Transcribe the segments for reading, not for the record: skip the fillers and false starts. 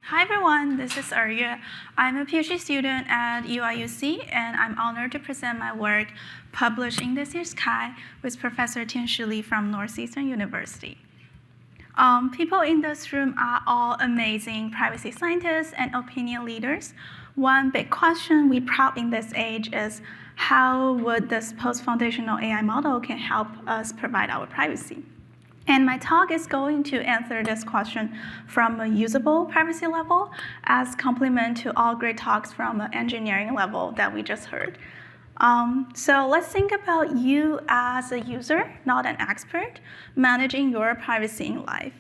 Hi everyone, this is Eryue. I'm a PhD student at UIUC, and I'm honored to present my work published in this year's CHI with Professor Tianshi from Northeastern University. People in this room are all amazing privacy scientists and opinion leaders. One big question we prop in this age is how would this post-foundational AI model can help us provide our privacy? And my talk is going to answer this question from a usable privacy level as complement to all great talks from an engineering level that we just heard. So let's think about you as a user, not an expert, managing your privacy in life.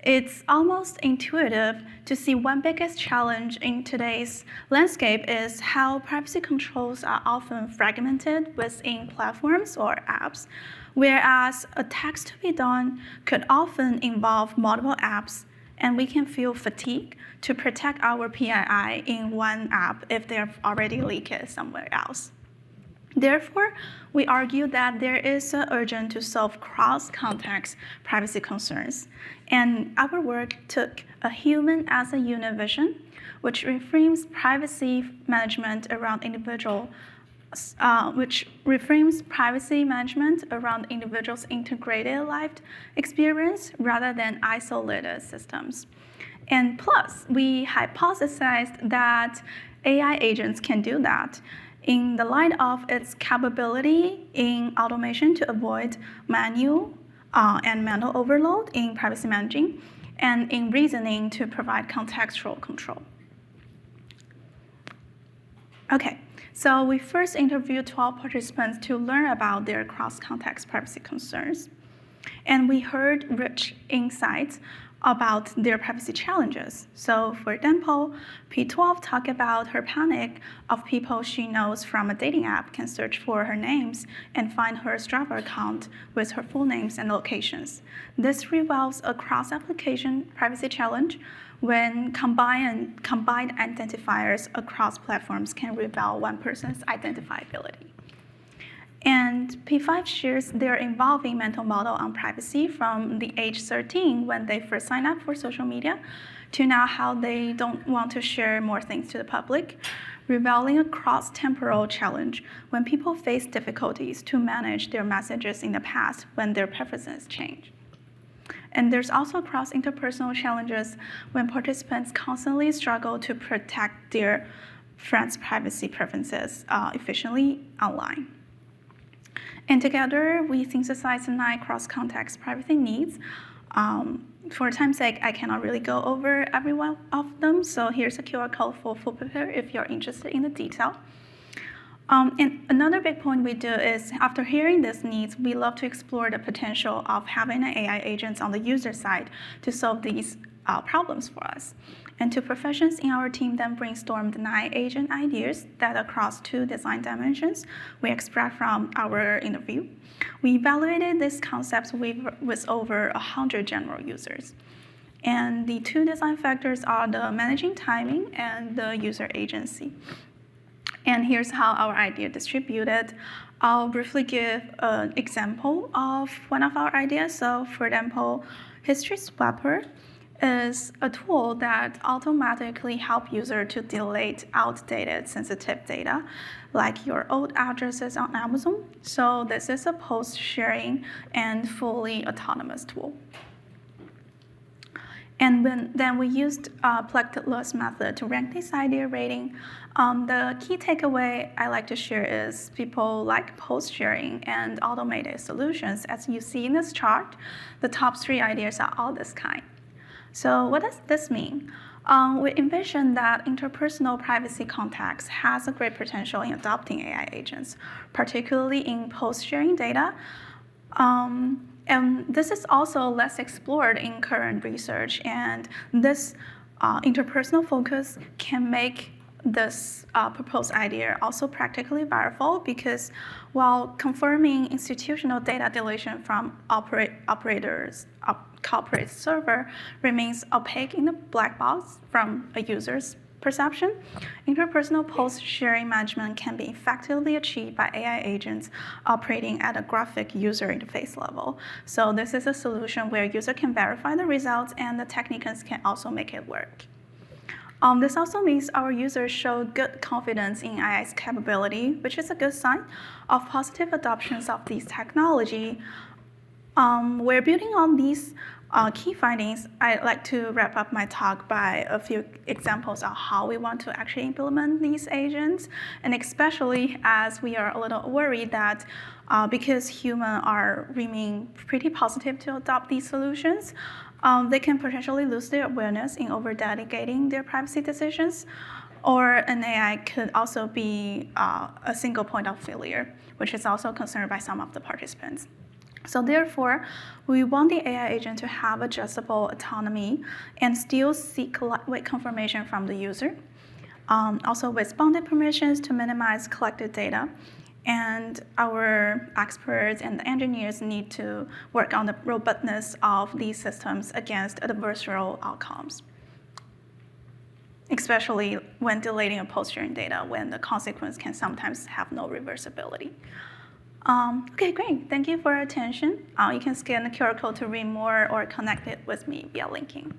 It's almost intuitive to see one biggest challenge in today's landscape is how privacy controls are often fragmented within platforms or apps, whereas a task to be done could often involve multiple apps, and we can feel fatigue to protect our PII in one app if they're already leaked somewhere else. Therefore, we argue that there is an urgent to solve cross-context privacy concerns. And our work took a human as a unit vision, which reframes privacy management around individuals' integrated life experience rather than isolated systems. And plus, we hypothesized that AI agents can do that in the light of its capability in automation to avoid manual and mental overload in privacy managing, and in reasoning to provide contextual control. Okay, so we first interviewed 12 participants to learn about their cross-context privacy concerns. And we heard rich insights about their privacy challenges. So for example, P12 talked about her panic of people she knows from a dating app can search for her names and find her Strava account with her full names and locations. This revolves a cross-application privacy challenge when combined identifiers across platforms can reveal one person's identifiability. And P5 shares their evolving mental model on privacy from the age 13 when they first signed up for social media to now how they don't want to share more things to the public, revealing a cross-temporal challenge when people face difficulties to manage their messages in the past when their preferences change. And there's also cross-interpersonal challenges when participants constantly struggle to protect their friends' privacy preferences efficiently online. And together, we synthesized 9 cross-context privacy needs. For time's sake, I cannot really go over every one of them, so here's a QR code for full PEPR if you're interested in the detail. And another big point we do is, after hearing these needs, we love to explore the potential of having an AI agents on the user side to solve these problems for us. And 2 professions in our team then brainstormed 9 agent ideas that across 2 design dimensions we extract from our interview. We evaluated these concepts with over 100 general users. And the 2 design factors are the managing timing and the user agency. And here's how our idea distributed. I'll briefly give an example of one of our ideas. So for example, History Swapper is a tool that automatically helps users to delete outdated sensitive data, like your old addresses on Amazon. So this is a post-sharing and fully autonomous tool. And then we used plugged-loss method to rank this idea rating. The key takeaway I like to share is people like post-sharing and automated solutions. As you see in this chart, the top 3 ideas are all this kind. So what does this mean? We envision that interpersonal privacy context has a great potential in adopting AI agents, particularly in post-sharing data. And this is also less explored in current research, and this interpersonal focus can make this proposed idea also practically viable because while confirming institutional data deletion from corporate server remains opaque in the black box from a user's perception, interpersonal post-sharing management can be effectively achieved by AI agents operating at a graphic user interface level. So this is a solution where user can verify the results and the technicians can also make it work. This also means our users show good confidence in AI's capability, which is a good sign of positive adoptions of this technology. We're building on these key findings. I'd like to wrap up my talk by a few examples of how we want to actually implement these agents, and especially as we are a little worried that because humans remain pretty positive to adopt these solutions, they can potentially lose their awareness in over-delegating their privacy decisions, or an AI could also be a single point of failure, which is also concerned by some of the participants. So therefore, we want the AI agent to have adjustable autonomy and still seek lightweight confirmation from the user. Also with bounded permissions to minimize collected data. And our experts and the engineers need to work on the robustness of these systems against adversarial outcomes, especially when deleting and post-sharing data, when the consequence can sometimes have no reversibility. Okay, great. Thank you for your attention. You can scan the QR code to read more or connect it with me via linking.